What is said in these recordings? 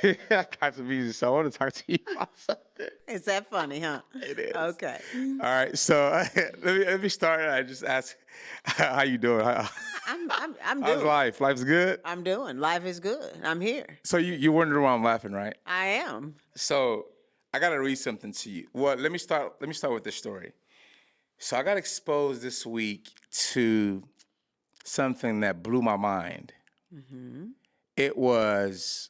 I got to be so I want to talk to you about something. Is that funny, huh? It is. Okay. All right, so let me start. I just ask, how you doing? I'm How's doing. life? Life's good. I'm doing. Life is good. I'm here. So you wondering why I'm laughing, right? I am. So I gotta read something to you. Well, let me start. Let me start with this story. So I got exposed this week to something that blew my mind. It was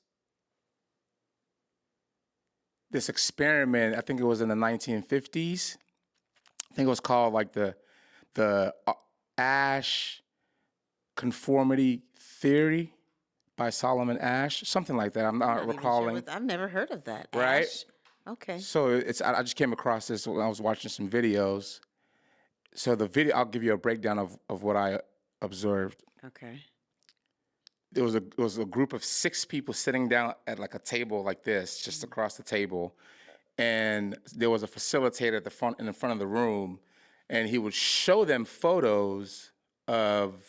this experiment. I think it was in the 1950s. I think it was called like the Ash conformity theory by Solomon Ash, something like that. I'm not Not even sure recalling. what, I've never heard of that. Right? Ash. Okay. So I just came across this when I was watching some videos. So the video, I'll give you a breakdown of what I observed. Okay. It was a group of 6 people sitting down at like a table like this, just across the table, and there was a facilitator at in the front of the room, and he would show them photos of,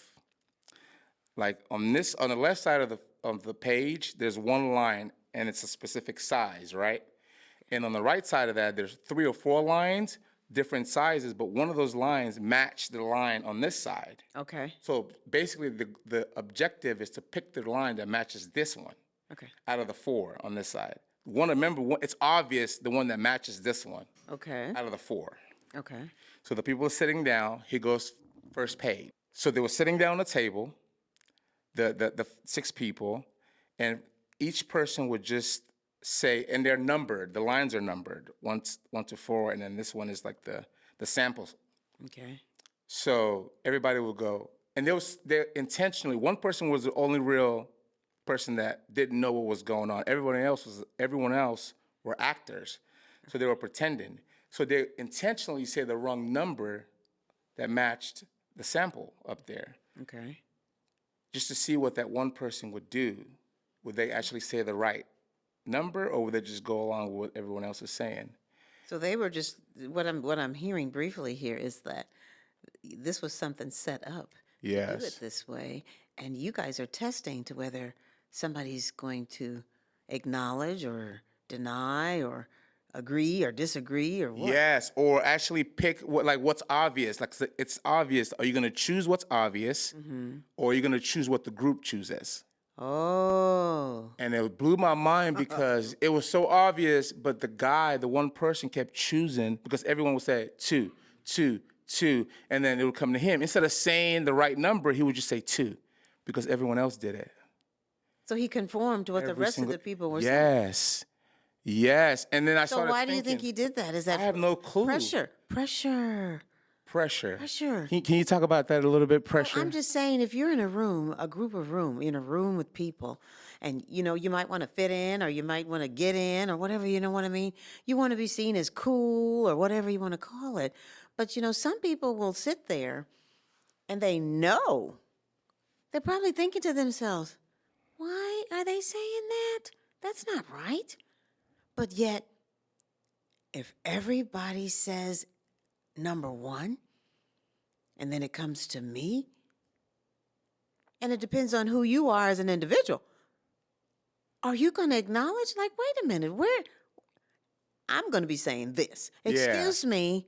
like, on the left side of the page, there's one line and it's a specific size, right? And on the right side of that, there's 3 or 4 lines, different sizes, but one of those lines matched the line on this side. Okay. So basically, the objective is to pick the line that matches this one Okay. out of the 4 on this side. It's obvious the one that matches this one Okay. out of the 4. Okay. So the people are sitting down. He goes first page. So they were sitting down at a table, the 6 people, and each person would just say, and they're numbered. The lines are numbered, 1 to 4, and then this one is like the samples. Okay. So everybody would go, and there intentionally, one person was the only real person that didn't know what was going on. Everyone else were actors, so they were pretending. So they intentionally say the wrong number that matched the sample up there, Okay. just to see what that one person would do. Would they actually say the right number, or would they just go along with what everyone else is saying? So they were just what I'm hearing briefly here is that this was something set up to do it Yes. this way, and you guys are testing to whether somebody's going to acknowledge or deny or agree or disagree or what. Yes, or actually pick what's obvious. Like, so it's obvious. Are you going to choose what's obvious, or are you going to choose what the group chooses? Oh. And it blew my mind because it was so obvious, but the one person kept choosing because everyone would say 2, 2, 2, and then it would come to him. Instead of saying the right number, he would just say 2 because everyone else did it. So he conformed to what the Every rest of single- the people were saying. Yes. Yes. And then I So started why do you thinking, think he did that? Is that I have no clue. pressure? Pressure. Pressure. Pressure. Can you talk about that a little bit? Pressure. I'm just saying, if you're in a room, in a room with people, and you might want to fit in, or you might want to get in, or whatever, you know what I mean? You want to be seen as cool, or whatever you want to call it. But some people will sit there, and they're probably thinking to themselves, why are they saying that? That's not right. But yet, if everybody says number 1, and then it comes to me, and it depends on who you are as an individual. Are you going to acknowledge, like, wait a minute, I'm going to be saying this. Excuse me,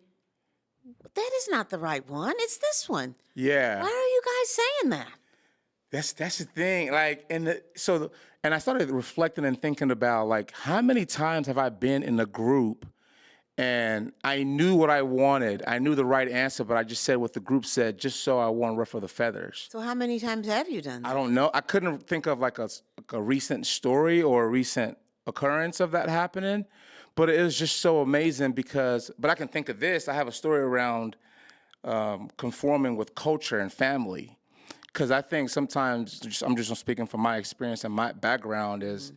that is not the right one. It's this one. Yeah. Why are you guys saying that? That's the thing. Like, and I started reflecting and thinking about, like, how many times have I been in a group and I knew what I wanted. I knew the right answer, but I just said what the group said just so I won't ruffle the feathers. So how many times have you done that? I don't know. I couldn't think of like a recent story or a recent occurrence of that happening, but it was just so amazing but I can think of this. I have a story around conforming with culture and family. Because I think sometimes, I'm just speaking from my experience and my background is,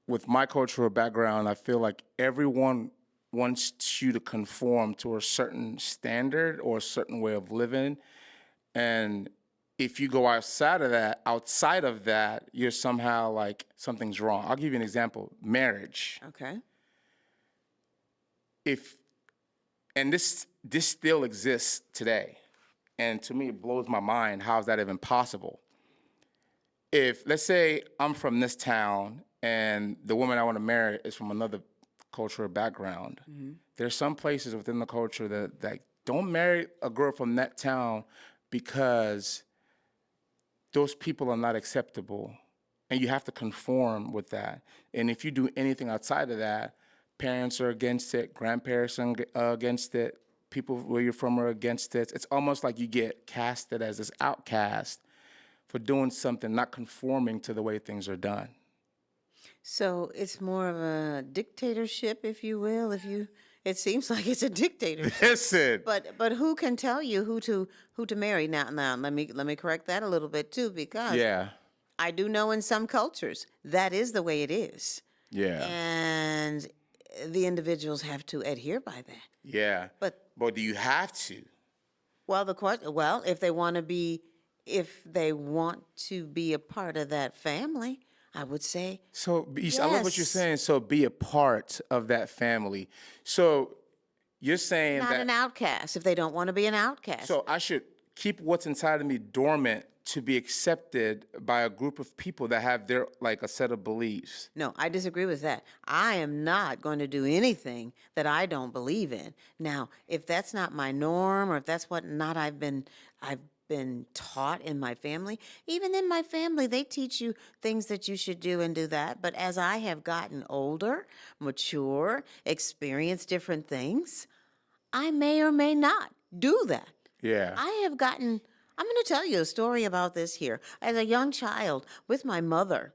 with my cultural background, I feel like everyone wants you to conform to a certain standard or a certain way of living. And if you go outside of that, you're somehow like something's wrong. I'll give you an example. Marriage. Okay. And this still exists today. And to me, it blows my mind. How is that even possible? if let's say I'm from this town and the woman I want to marry is from another cultural background, there's some places within the culture that don't marry a girl from that town because those people are not acceptable, and you have to conform with that. And if you do anything outside of that, parents are against it, grandparents are against it, people where you're from are against it. It's almost like you get casted as this outcast for doing something not conforming to the way things are done. So it's more of a dictatorship, if you will. It seems like it's a dictatorship. Listen. But who can tell you who to marry? Now let me correct that a little bit too, because Yeah. I do know in some cultures that is the way it is, Yeah. and the individuals have to adhere by that. Yeah. But But do you have to? well, if they want to be, a part of that family, I would say So I love what you're yes. saying. So be a part of that family. So you're saying Not that. an outcast if they don't want to be an outcast. So I should keep what's inside of me dormant to be accepted by a group of people that have their like a set of beliefs. No, I disagree with that. I am not going to do anything that I don't believe in. Now, if that's not my norm, or if that's what not I've been taught in my family, even in my family, they teach you things that you should do and do that. But as I have gotten older, mature, experienced different things, I may or may not do that. Yeah. I'm going to tell you a story about this here. As a young child with my mother,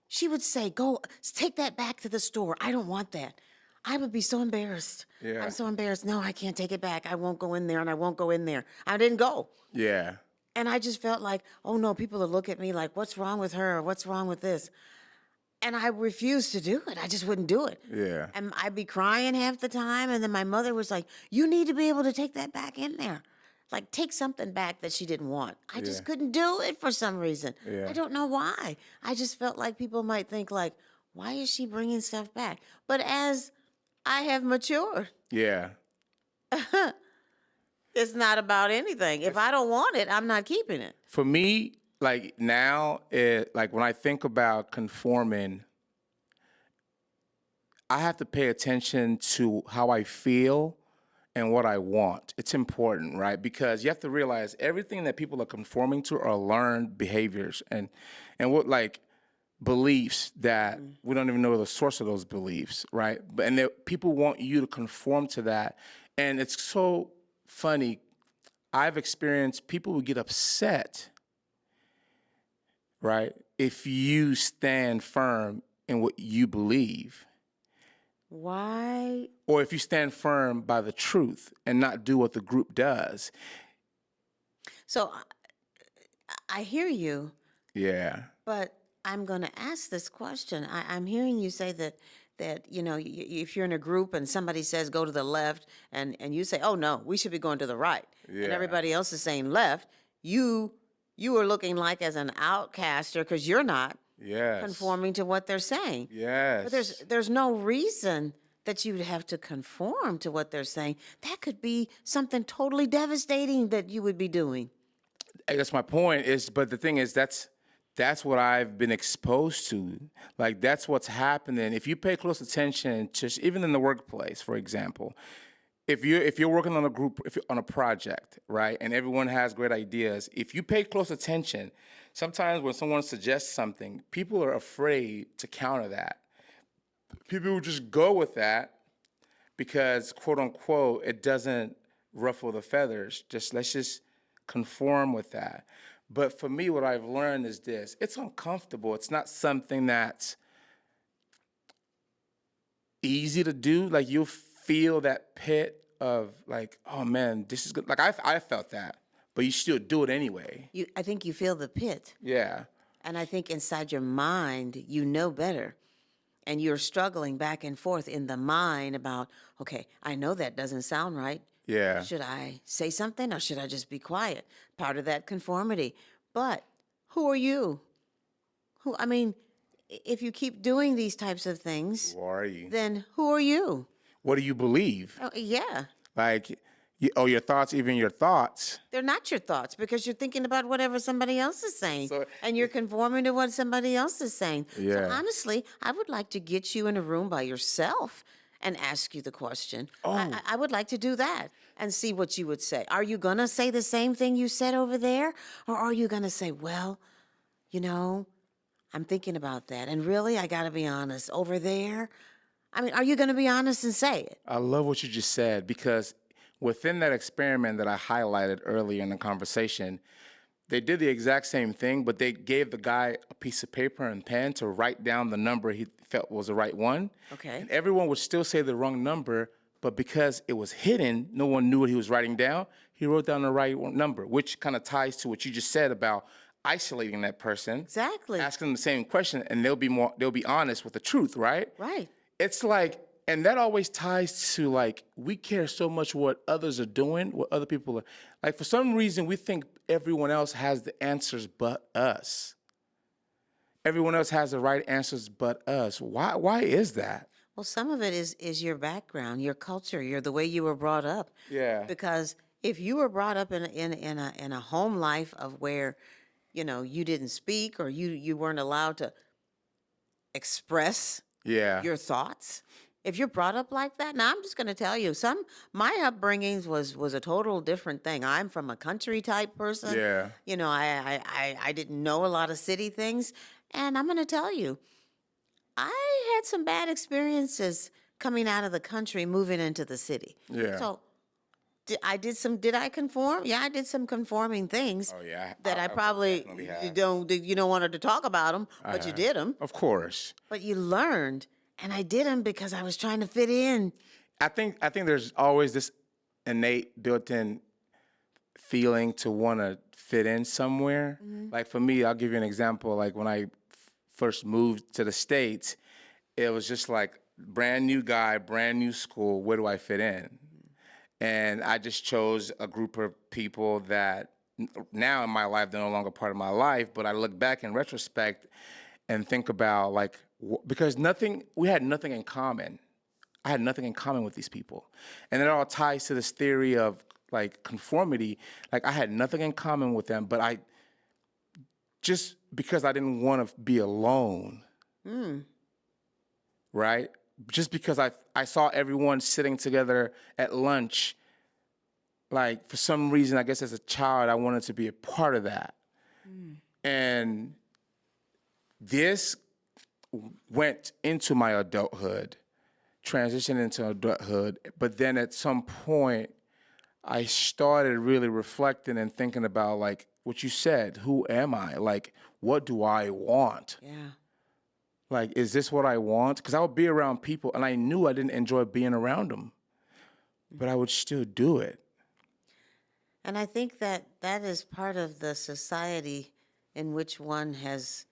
she would say, "Go, take that back to the store. I don't want that." I would be so embarrassed. Yeah. I'm so embarrassed. No, I can't take it back. I won't go in there, and I won't go in there. I didn't go. Yeah. And I just felt like, oh no, people will look at me like, what's wrong with her? What's wrong with this? And I refused to do it. I just wouldn't do it. Yeah. And I'd be crying half the time. And then my mother was like, you need to be able to take that back in there. Like, take something back that she didn't want. I just Yeah. couldn't do it for some reason. Yeah. I don't know why. I just felt like people might think like, why is she bringing stuff back? But as I have matured, Yeah. it's not about anything. If I don't want it, I'm not keeping it. For me, like now, like when I think about conforming, I have to pay attention to how I feel and what I want. It's important, right? Because you have to realize everything that people are conforming to are learned behaviors and what like beliefs that we don't even know the source of those beliefs, right? But people want you to conform to that, and it's so funny. I've experienced people who get upset, right, if you stand firm in what you believe, Why? or if you stand firm by the truth and not do what the group does. So I hear you, Yeah. but I'm going to ask this question. I'm hearing you say that if you're in a group and somebody says go to the left, and you say, oh no, we should be going to the right, Yeah. and everybody else is saying left, you are looking like as an outcaster because you're not Yes. conforming to what they're saying. Yes. But there's no reason that you'd have to conform to what they're saying. That could be something totally devastating that you would be doing. That's my point. But the thing is, that's what I've been exposed to. Like that's what's happening. If you pay close attention to, even in the workplace, for example, if you're working on a group, if you're on a project, right, and everyone has great ideas, if you pay close attention, sometimes when someone suggests something, people are afraid to counter that. People will just go with that because, quote unquote, it doesn't ruffle the feathers. Let's just conform with that. But for me, what I've learned is this: it's uncomfortable. It's not something that's easy to do. Like you'll feel that pit of like, oh man, this is good. Like I felt that, but you still do it anyway. I think you feel the pit. Yeah. And I think inside your mind, you know better. And you're struggling back and forth in the mind about, okay, I know that doesn't sound right. Yeah. Should I say something or should I just be quiet? Part of that conformity. But who are you? If you keep doing these types of things, Who are you? then who are you? What do you believe? Oh, yeah. Like, Your thoughts, even your thoughts. They're not your thoughts because you're thinking about whatever somebody else is saying, So, and you're conforming to what somebody else is saying. So yeah. honestly, I would like to get you in a room by yourself and ask you the question. Oh, I would like to do that and see what you would say. Are you going to say the same thing you said over there? Or are you going to say, well, you know, I'm thinking about that. And really, I got to be honest, over there, I mean, are you going to be honest and say it? I love what you just said because within that experiment that I highlighted earlier in the conversation, they did the exact same thing, but they gave the guy a piece of paper and pen to write down the number he felt was the right one. Okay. And everyone would still say the wrong number, but because it was hidden, no one knew what he was writing down. He wrote down the right number, which kind of ties to what you just said about isolating that person. Exactly. Asking them the same question, and they'll be honest with the truth, right? Right. It's like, and that always ties to like, we care so much what others are doing, what other people are, like for some reason we think everyone else has the answers but us. Everyone else has the right answers but us. Why is that? Well, some of it is your background, your culture, your the way you were brought up. Yeah. Because if you were brought up in a home life of where, you didn't speak or you weren't allowed to express Yeah. your thoughts. If you're brought up like that, now I'm just going to tell you, my upbringings was a total different thing. I'm from a country type person. Yeah. I didn't know a lot of city things, and I'm going to tell you, I had some bad experiences coming out of the country, moving into the city. Yeah. So did I conform? Yeah, I did some conforming things Oh yeah. that I probably definitely have. you don't wanted to talk about them, but you did them. Of course. But you learned, and I did them because I was trying to fit in. I think there's always this innate built-in feeling to want to fit in somewhere. Like for me, I'll give you an example. Like when I first moved to the States, it was just like brand new guy, brand new school. Where do I fit in? And I just chose a group of people that now in my life, they're no longer part of my life, but I look back in retrospect and think about like, because we had nothing in common. I had nothing in common with these people. And it all ties to this theory of like conformity. Like I had nothing in common with them, but just because I didn't want to be alone, right? Just because I saw everyone sitting together at lunch, like for some reason, I guess as a child, I wanted to be a part of that. And this went into my adulthood, transitioned into adulthood, but then at some point, I started really reflecting and thinking about like what you said, who am I? Like, what do I want? Yeah. Like, is this what I want? Because I would be around people and I knew I didn't enjoy being around them, but I would still do it. And I think that is part of the society in which one has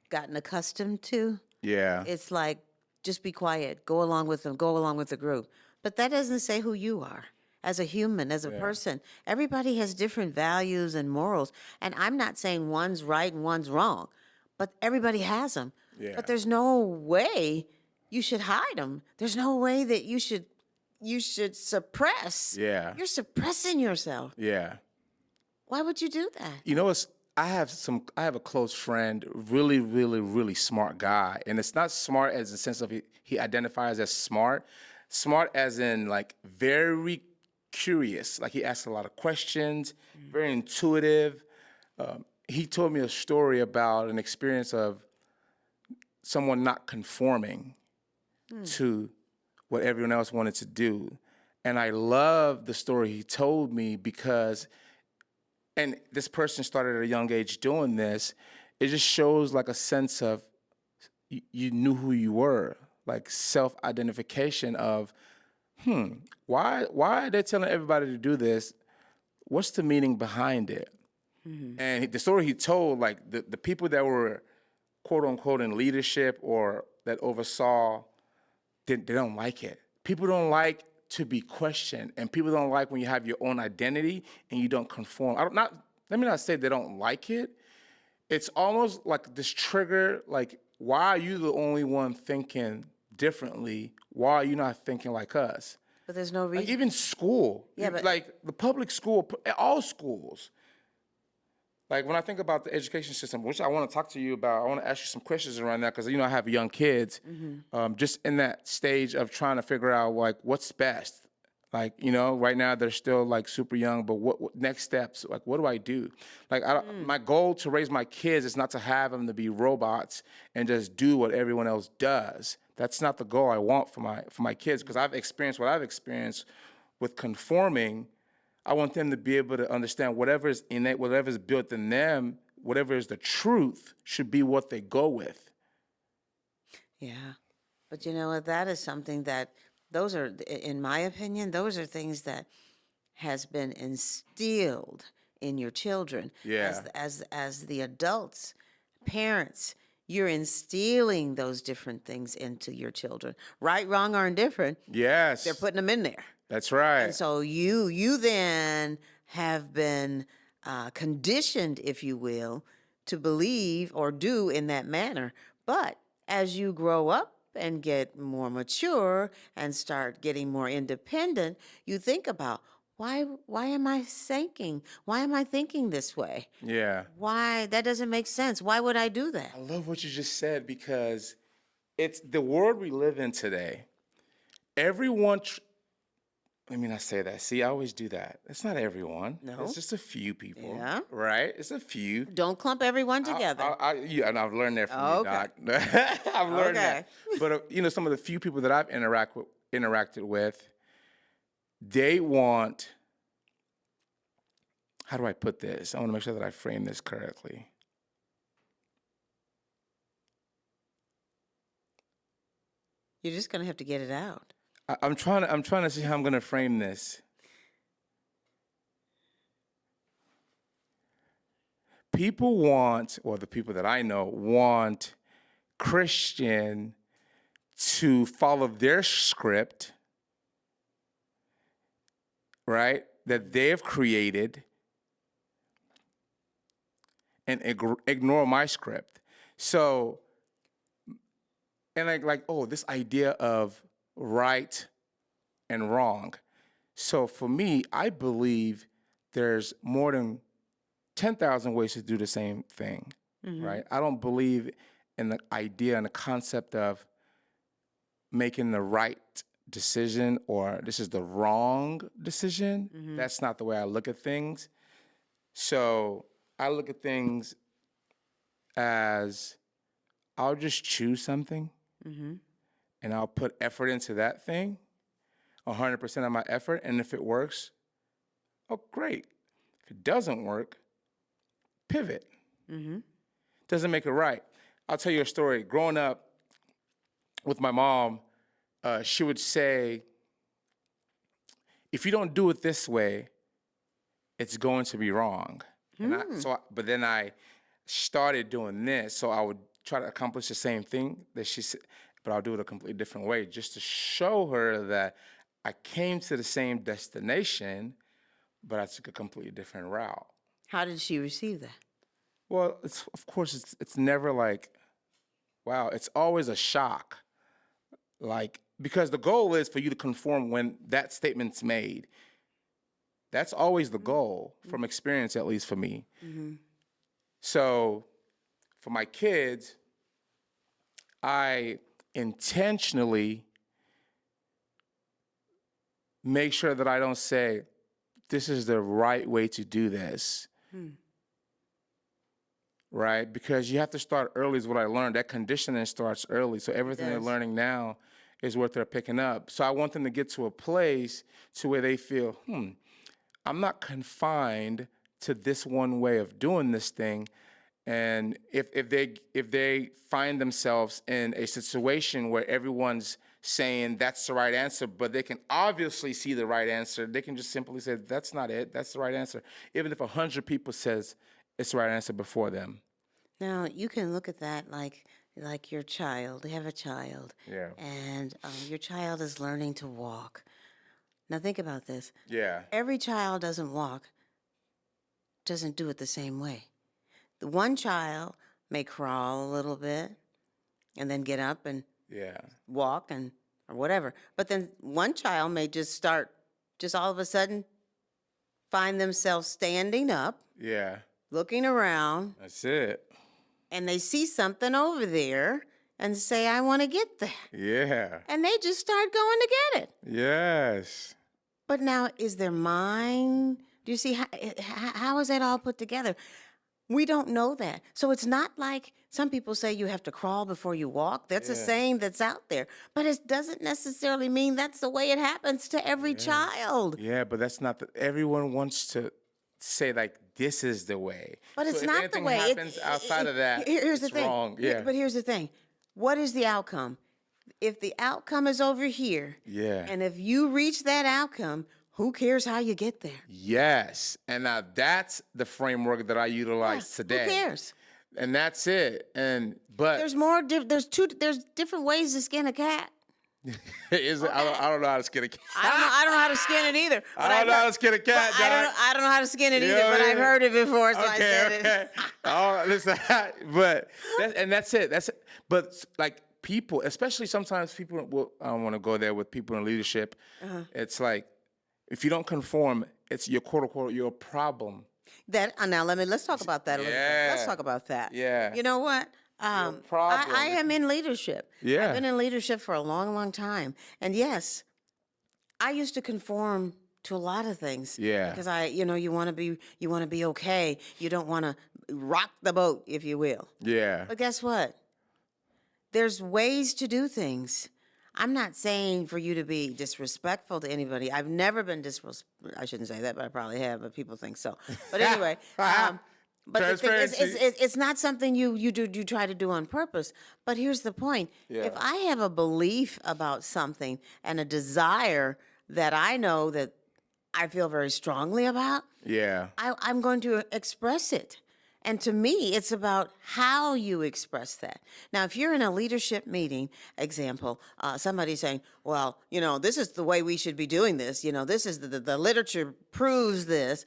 gotten accustomed to. Yeah. It's like, just be quiet, go along with them, go along with the group. But that doesn't say who you are as a human, as a person. Everybody has different values and morals. And I'm not saying one's right and one's wrong, but everybody has them. Yeah. But there's no way you should hide them. There's no way that you should suppress. Yeah. You're suppressing yourself. Yeah. Why would you do that? You know, I have a close friend, really, really, really smart guy. And it's not smart as the sense of he identifies as smart. Smart as in like very curious. Like he asks a lot of questions, very intuitive. He told me a story about an experience of someone not conforming to what everyone else wanted to do. And I love the story he told me because, and this person started at a young age doing this, it just shows like a sense of you knew who you were, like self-identification of, why are they telling everybody to do this? What's the meaning behind it? And the story he told, like the people that were quote unquote in leadership or that oversaw, they don't like it. People don't like to be questioned, and people don't like when you have your own identity and you don't conform. Let me not say they don't like it. It's almost like this trigger, like, why are you the only one thinking differently? Why are you not thinking like us? But there's no Like reason. even school, Yeah, but like the public school, all schools. Like when I think about the education system, which I want to talk to you about, I want to ask you some questions around that because I have young kids, just in that stage of trying to figure out like what's best. Like right now they're still like super young, but what next steps? Like what do I do? Like my goal to raise my kids is not to have them to be robots and just do what everyone else does. That's not the goal I want for my kids because I've experienced what I've experienced with conforming. I want them to be able to understand whatever is innate, whatever is built in them, whatever is the truth should be what they go with. yeah. But you know what? That is something that those are, in my opinion, those are things that has been instilled in your children Yeah. as the adults, parents. You're instilling those different things into your children. Right, wrong, or indifferent, they're Yes, putting them in there. that's right. And so you then have been conditioned, if you will, to believe or do in that manner. But as you grow up and get more mature and start getting more independent, you think about why am I thinking? Why am I thinking this way? Yeah. Why that doesn't make sense? Why would I do that? I love what you just said because it's the world we live in today. Everyone, let me not say that. See, I always do that. It's not everyone. No. It's just a few people, Yeah. right? It's a few. Don't clump everyone together. Yeah, and I've learned that from you, Okay. Doc. I've learned that. Okay. But some of the few people that I've interacted with, they want. How do I put this? I want to make sure that I frame this correctly. You're just gonna have to get it out. I'm trying to see how I'm going to frame this. People want, or the people that I know want Christian to follow their script, right? That they've created and ignore my script. So, and oh, this idea of right and wrong. So for me, I believe there's more than 10,000 ways to do the same thing, right? I don't believe in the idea and the concept of making the right decision or this is the wrong decision. That's not the way I look at things. So I look at things as I'll just choose something and I'll put effort into that thing, 100% of my effort. And if it works, oh, great. If it doesn't work, pivot. Doesn't make it right. I'll tell you a story. Growing up with my mom, she would say, if you don't do it this way, it's going to be wrong. But then I started doing this, so I would try to accomplish the same thing that she said, but I'll do it a completely different way, just to show her that I came to the same destination, but I took a completely different route. How did she receive that? Well, of course, it's never like, wow, it's always a shock. Like, because the goal is for you to conform when that statement's made. That's always the goal, from experience, at least for me. So for my kids, I intentionally make sure that I don't say, this is the right way to do this. Right? Because you have to start early is what I learned. That conditioning starts early. So everything they're learning now is what they're picking up. So I want them to get to a place to where they feel, I'm not confined to this one way of doing this thing. And if they find themselves in a situation where everyone's saying that's the right answer, but they can obviously see the right answer, they can just simply say, that's not it, that's the right answer. Even if 100 people says it's the right answer before them. Now you can look at that like your child. They have a child, Yeah. and your child is learning to walk. Now think about this. Yeah. Every child doesn't do it the same way. The one child may crawl a little bit, and then get up and Yeah. walk and or whatever. But then one child may just all of a sudden find themselves standing up, Yeah. looking around, That's it. and they see something over there and say, I want to get that. Yeah. And they just start going to get it. Yes. But now, is their mind, do you see how is that all put together? We don't know that. So it's not like some people say you have to crawl before you walk. That's a saying that's out there. But it doesn't necessarily mean that's the way it happens to every child. Yeah, but that's not everyone wants to say like this is the way. But it's so if not the anything way. happens outside of that, Here's it's the thing. wrong. Yeah. But here's the thing. What is the outcome? If the outcome is over here, Yeah. and if you reach that outcome, who cares how you get there? Yes. And now that's the framework that I utilize today. Who cares? And that's it. But There's there's different ways to skin a cat. I don't know how to skin a cat. I don't know how to skin it either. But I don't know how to skin a cat, but Doc. I don't know how to skin it You either, know what but I I've mean? heard it before, so I said Okay. it. Oh, listen, but that's it. That's it. But like people, especially sometimes people will. I don't want to go there with people in leadership. It's like if you don't conform, it's your quote unquote your problem. Now let's talk about that a little bit. Let's Yeah. talk about that. Yeah. You know what? problem. I am in leadership. Yeah. I've been in leadership for a long, long time. And yes, I used to conform to a lot of things. Yeah. Because you want to be okay. You don't want to rock the boat, if you will. Yeah. But guess what? There's ways to do things. I'm not saying for you to be disrespectful to anybody. I've never been disrespectful. I shouldn't say that, but I probably have, but people think so. But anyway, but the thing is, it's not something you try to do on purpose. But here's the point. Yeah. If I have a belief about something and a desire that I know that I feel very strongly about, Yeah. I'm going to express it. And to me, it's about how you express that. Now, if you're in a leadership meeting, example, somebody's saying, well, this is the way we should be doing this. This is the literature proves this,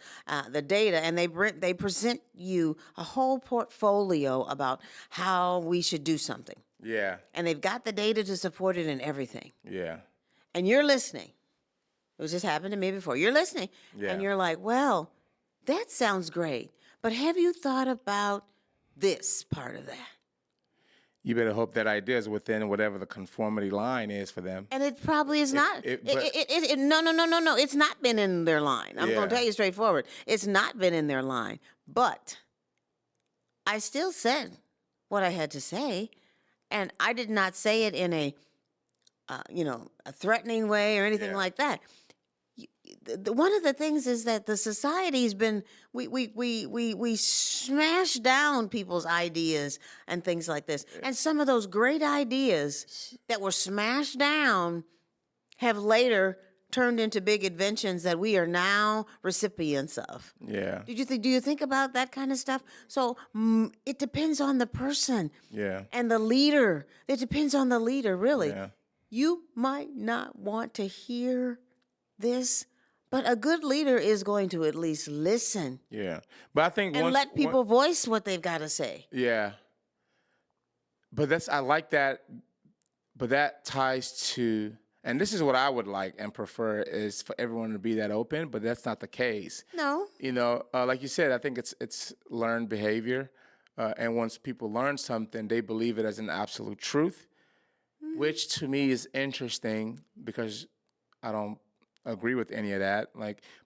the data, and they present you a whole portfolio about how we should do something. Yeah. And they've got the data to support it and everything. Yeah. And you're listening. It was just happened to me before. You're listening. Yeah. And you're like, well, that sounds great. But have you thought about this part of that? You better hope that idea is within whatever the conformity line is for them. And it probably is not. but- No. It's not been in their line. I'm going to Yeah. tell you straightforward. It's not been in their line. But I still said what I had to say. And I did not say it in a threatening way or anything Yeah. like that. One of the things is that the society's been we smash down people's ideas and things like this, and some of those great ideas that were smashed down have later turned into big inventions that we are now recipients of. Yeah. Do you think about that kind of stuff? So it depends on the person Yeah. and the leader. It depends on the leader, really. Yeah. You might not want to hear this, but a good leader is going to at least listen Yeah. But I think and let people voice what they've got to say. Yeah. But I like that. But that ties to, and this is what I would like and prefer is for everyone to be that open, but that's not the case. No. Like you said, I think it's learned behavior. And once people learn something, they believe it as an absolute truth, which to me is interesting because I don't agree with any of that.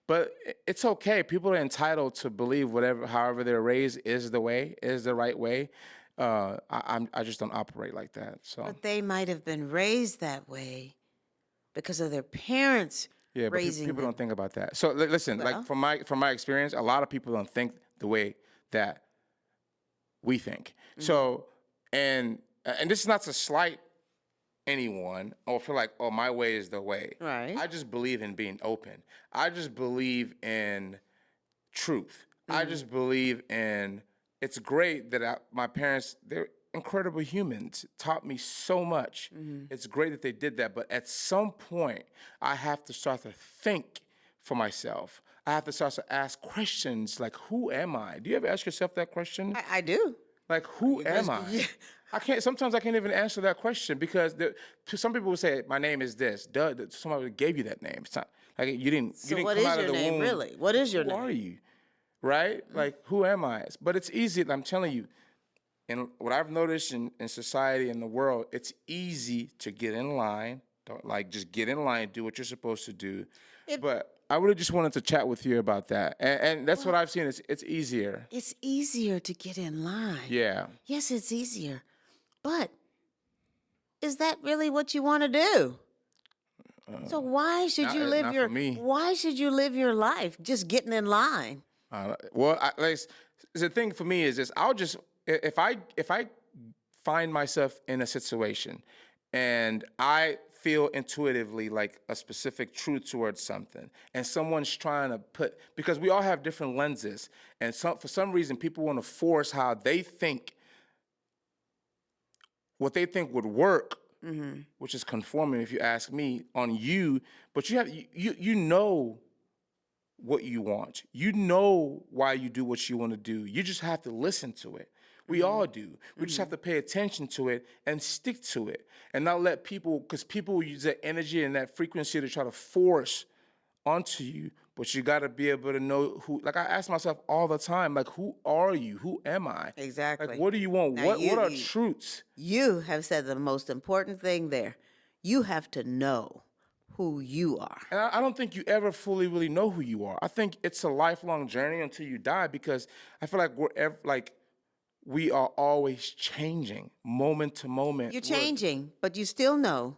But it's okay. People are entitled to believe however they're raised is the right way. I just don't operate like that. So. But they might have been raised that way because of their parents Yeah, but raising people them. don't think about that. So listen, Well. like from my experience, a lot of people don't think the way that we think. So, and this is not to slight anyone or feel like, oh, my way is the way. Right. I just believe in being open. I just believe in truth. I just believe in. It's great that my parents, they're incredible humans, taught me so much. It's great that they did that. But at some point, I have to start to think for myself. I have to start to ask questions like, who am I? Do you ever ask yourself that question? I do. Like, who am I? Sometimes I can't even answer that question because some people will say, my name is this. Duh, somebody gave you that name. It's not like you didn't So come what is out of your the name, womb. really? What is your Who are name? you? Right? Like, who am I? But it's easy. I'm telling you, and what I've noticed in society and the world, it's easy to get in line. Don't, like, just get in line, do what you're supposed to do. But I really just wanted to chat with you about that. And that's what I've seen. It's easier. It's easier to get in line. Yeah. Yes, it's easier. But is that really what you want to do? So why should you live not for me. why should you live your life just getting in line? The thing for me is this: I'll just if I find myself in a situation and I feel intuitively like a specific truth towards something, and someone's trying to because we all have different lenses, and for some reason people want to force how they think, what they think would work, which is conforming, if you ask me, on you. But you know what you want. You know why you do what you want to do. You just have to listen to it. We all do. We just have to pay attention to it and stick to it, and not let people, because people will use that energy and that frequency to try to force onto you. But you got to be able to know who. Like, I ask myself all the time, like, who are you? Who am I? Exactly. Like, what do you want? Now, What are truths? You have said the most important thing there. You have to know who you are. And I don't think you ever fully really know who you are. I think it's a lifelong journey until you die, because I feel like we are always changing moment to moment. You're changing, but you still know.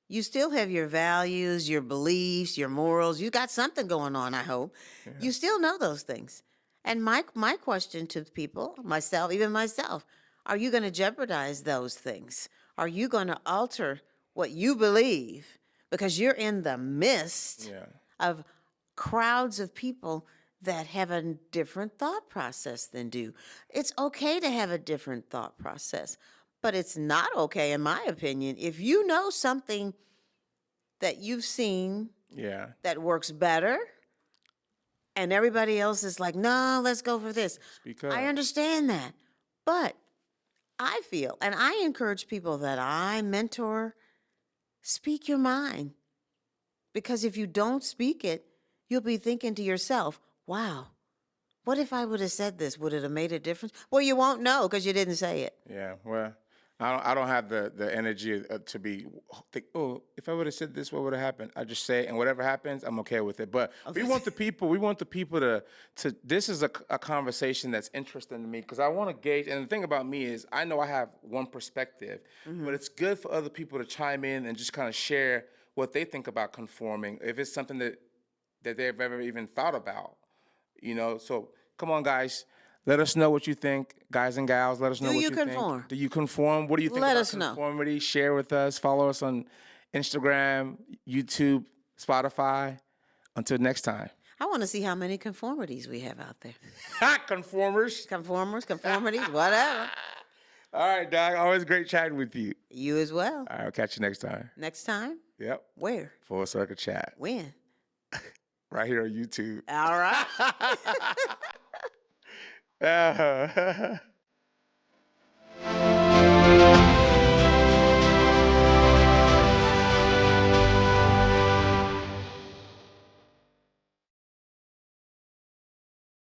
You still have your values, your beliefs, your morals. You got something going on, I hope. Yeah. You still know those things. And my question to people, myself, even myself, are you going to jeopardize those things? Are you going to alter what you believe? Because you're in the midst of crowds of people that have a different thought process than do. It's okay to have a different thought process, but it's not okay, in my opinion, if you know something that you've seen that works better, and everybody else is like, no, let's go for this. I understand that. But I feel, and I encourage people that I mentor, speak your mind. Because if you don't speak it, you'll be thinking to yourself, wow, what if I would have said this? Would it have made a difference? Well, you won't know because you didn't say it. Yeah, well, I don't have the energy to think, oh, if I would have said this, what would have happened? I just say it, and whatever happens, I'm okay with it. But we want the people to this is a conversation that's interesting to me, because I want to gauge, and the thing about me is I know I have one perspective, but it's good for other people to chime in and just kind of share what they think about conforming, if it's something that they've ever even thought about, So come on, guys. Let us know what you think, guys and gals. Let us know what you think. Do you conform? What do you think about conformity? Share with us. Follow us on Instagram, YouTube, Spotify. Until next time. I want to see how many conformities we have out there. Conformities, whatever. All right, Doc. Always great chatting with you. You as well. All right, I'll catch you next time. Next time? Yep. Where? Full Circle Chat. When? Right here on YouTube. All right.